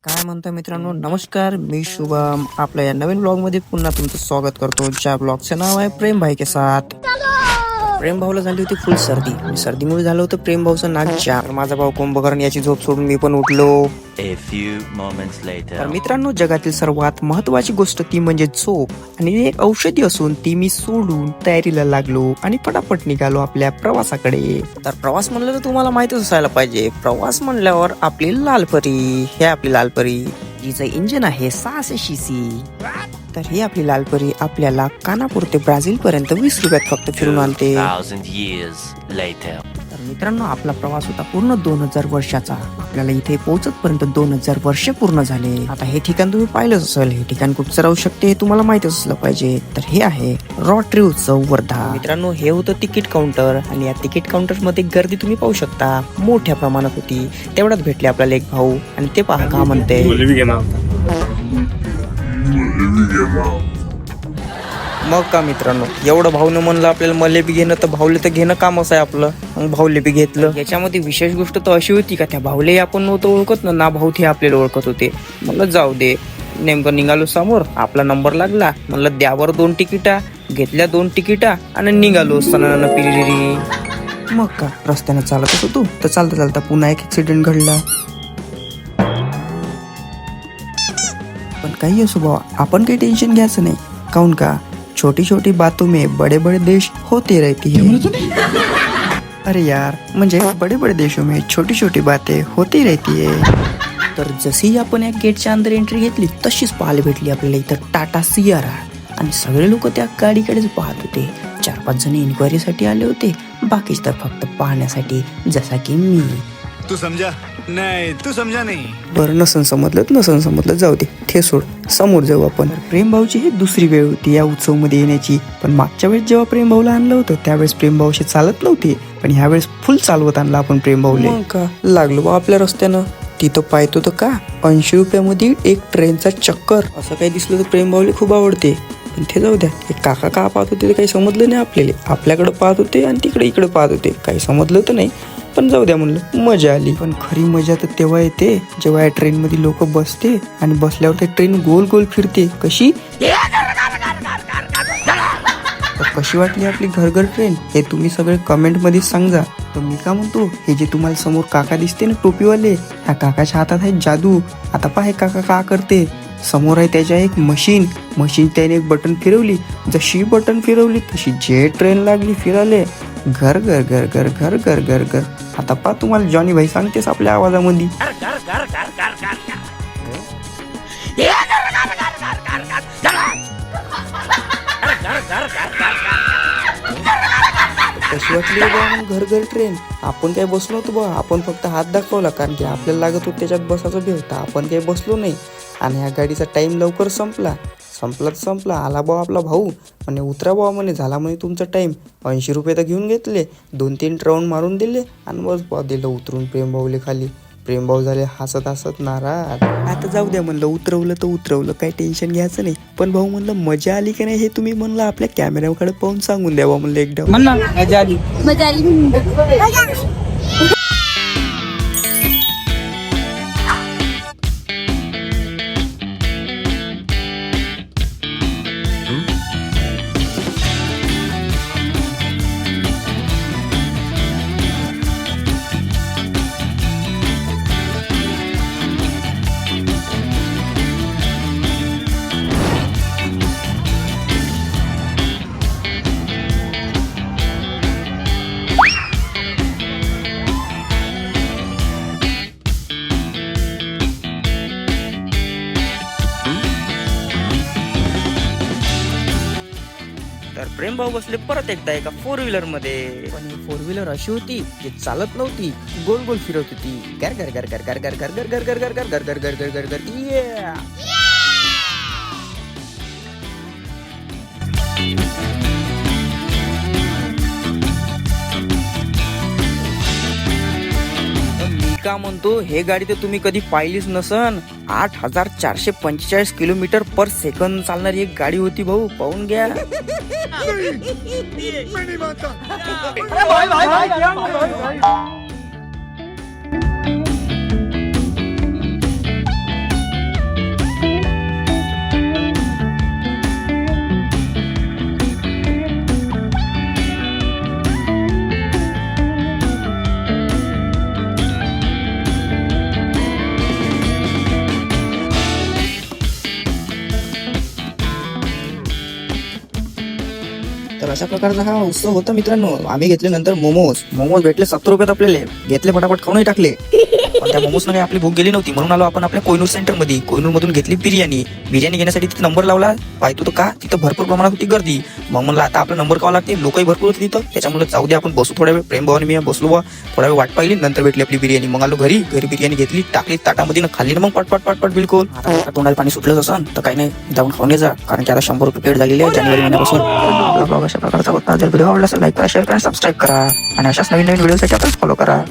काय म्हणता मित्रांनो, नमस्कार. मी शुभम आपल्या या नवीन ब्लॉग मध्ये पुन्हा तुमचं स्वागत करतो. ज्या ब्लॉगचं नाव आहे प्रेम भाई के साथ. प्रेम भाऊला झाली होती फुल सर्दी आणि सर्दीमुळे झालं होतं प्रेम भाऊचं नाक जाम. माझा भाऊ कुंभकर्ण याची झोप सोडून मी पण उठलो. तर मित्रांनो, जगातील सर्वात महत्वाची गोष्ट ती म्हणजे झोप, आणि एक औषधी असून ती मी सोडून तयारीला लागलो आणि पटापट निघालो आपल्या प्रवासाकडे. तर प्रवास म्हणलं तर तुम्हाला माहितच असायला पाहिजे. प्रवास म्हणल्यावर आपली लालपरी, हे आपली लालपरी जिचं इंजिन आहे 600 cc. तर ही आपली लालपरी आपल्याला कानापूर ते ब्राझील पर्यंत 20 रुपयात फक्त फिरून आणते. तर मित्रांनो, आपला प्रवास होता पूर्ण 2000 वर्षाचा. आपल्याला इथे पोहोचत पर्यंत 2000 वर्ष पूर्ण झाले. आता हे ठिकाण तुम्ही पाहिलंच असेल. हे ठिकाण कुठचं राहू शकते हे तुम्हाला माहितच असलं पाहिजे. तर हे आहे रॉटरी उत्सव वर्धा. मित्रांनो, हे होतं तिकीट काउंटर, आणि या तिकीट काउंटर मध्ये गर्दी तुम्ही पाहू शकता मोठ्या प्रमाणात होती. तेवढ्यात भेटले आपल्याला एक भाऊ, आणि ते पहा का म्हणते. मग का मित्रांनो, एवढं भाऊनं म्हणलं आपल्याला मलेबी घेणं, तर भाऊले तर घेणं कामच आहे आपलं. मग भाऊले बी घेतलं. याच्यामध्ये विशेष गोष्ट तर अशी होती का त्या भाऊले आपण नव्हतं ओळखत ना भाऊ ते आपल्याला ओळखत होते. म्हणलं जाऊ दे. नेमकं निघालो समोर, आपला नंबर लागला. म्हणलं द्यावर 2 तिकिटा घेतल्या, 2 तिकिटा आणि निघालो सणाना पिरिरी. मग का रस्त्यानं चालत होतो तर चालता चालता पुन्हा एक ऍक्सिडेंट घडला. पण काही असो बाबा, आपण काही टेन्शन घ्यायचं नाही. काऊन का छोटी छोटी बातों में बड़े बड़े देश होते रहती है. अरे यार, म्हणजे बड़े बड़े देशों में छोटी छोटी बातें होती रहती है. तर जशी आपण या गेटच्या अंदर एंट्री घेतली तशीच पाहायला भेटली आपल्याला इथं टाटा सियारा, आणि सगळे लोक त्या गाडीकडेच पाहत होते. 4-5 जण इन्क्वायरीसाठी आले होते, बाकीच तर फक्त पाहण्यासाठी, जसा की मी. तू समजा नाही, तू समजा नाही. बरं, नसन समजलं जाऊ दे, ते सोड. समोर जाऊ आपण. प्रेम भाऊची ही दुसरी वेळ होती या उत्सव मध्ये येण्याची. पण मागच्या वेळेस जेव्हा प्रेम भाऊला आणलं होतं त्यावेळेस प्रेम भाऊशी चालत नव्हते, पण ह्या वेळेस फुल चालवत आणला आपण प्रेम भाऊले. का लागलो बा आपल्या रस्त्यानं. तिथं पाहतो तर का 80 रुपयामध्ये एक ट्रेनचा चक्कर. असं काही दिसलं तर प्रेम भाऊले खूप आवडते. पण ते जाऊ द्या. एक काका का पाहत होते ते काही समजलं नाही आपल्याला. आपल्याकडे पाहत होते आणि इकडे पाहत होते. काही समजलं तर नाही, पण जाऊ द्या म्हणलं, मजा आली. पण खरी मजा तर तेव्हा येते जेव्हा या ट्रेन मध्ये लोक बसते आणि बसल्यावर ते ट्रेन गोल गोल फिरते. कशी कशी वाटली आपली घरघर ट्रेन हे तुम्ही सगळे कमेंट मध्ये सांगा. तर मी का म्हणतो, हे जे तुम्हाला समोर काका दिसते ना टोपीवाले, ह्या काकाच्या हातात आहे जादू. आता पहा काका का करते. समोर आहे त्याच्या एक मशीन त्याने एक बटन फिरवली. जशी बटन फिरवली तशी जे ट्रेन लागली फिरायला. घर घर घर घर घर घर घर घर. आता पहा तुम्हाला जॉनी भाई सांगतेस आपल्या आवाजामध्ये. कशी वाटली बा घर घर ट्रेन. आपण काही बसलो होतो बा, आपण फक्त हात दाखवला, कारण की आपल्याला लागत होतं त्याच्यात बसायचं बी होता. आपण काही बसलो नाही, आणि ह्या गाडीचा टाइम लवकर संपला. आला बा आपला भाऊ, म्हणे उतरा बा, म्हणे झाला म्हणे तुमचा टाइम. 80 रुपये तर घेऊन घेतले, 2-3 राऊंड मारून दिले, आणि बस बा दिलं उतरून प्रेम भाऊले खाली. प्रेम भाऊ झाले हसत नाराज. आता जाऊ द्या म्हणलं, उतरवलं काही टेन्शन घ्यायचं नाही. पण भाऊ म्हणलं मजा आली की नाही हे तुम्ही म्हणलं आपल्या कॅमेऱ्याकडे पाहून सांगून द्यावा म्हणलं एकदा. मजा आली. तर प्रेम भाऊ बसले परत एकदा एका 4 व्हीलर मध्ये. पण ही 4 व्हीलर अशी होती की चालत नव्हती, गोल गोल फिरत होती. गर गर गर गर गर गर गर गर गर गर गर गर गर गर गर गर गर. मी का म्हणतो, हे गाडी तर तुम्ही कधी पाहिलीच नसन. 8445 किलोमीटर पर सेकंद चालणारी एक गाडी होती भाऊ, पाहून घ्या. अशा प्रकारचा हा उत्सव होता मित्रांनो. आम्ही घेतले नंतर मोमोज भेटले 70 रुपयात आपल्याला. घेतले फटाफट खाऊनही टाकले. पण त्या मोमोजनं काही आपली भूक गेली नव्हती म्हणून आलो आपण आपल्या कोहिनूर सेंटर मध्ये. कोहिनूर मधून घेतली बिर्याणी घेण्यासाठी तिथे नंबर लावला. पाहतो तर का तिथं भरपूर प्रमाणात होती गर्दी. मग म्हणलं आता आपला नंबर कावा लागते, लोकही भरपूर होते तिथं. त्याच्यामुळे जाऊ दे आपण बसू थोड्या वेळ. प्रेम भावाने मी बसलो बा, थोडा वेळ वाट पाहिली. नंतर भेटली आपली बिर्याणी. मग आलो घरी बिर्याणी घेतली, टाकली ताटामध्ये खाल्ली ना मग पटपट बिलकुल. आता तोंडाला पाणी सुटलंच असं तर काही नाही, जाऊन खाऊन घे जा. कारण की आता 100 रुपये पेड झालेली आहे जानेवारी महिन्यापासून. आपला ब्लॉग अशा प्रकारचा होता. जर व्हिडिओ आवडला असेल लाईक करा, शेअर करा, सबस्क्राईब करा आणि अशाच नवीन व्हिडिओसाठी आपण फॉलो करा.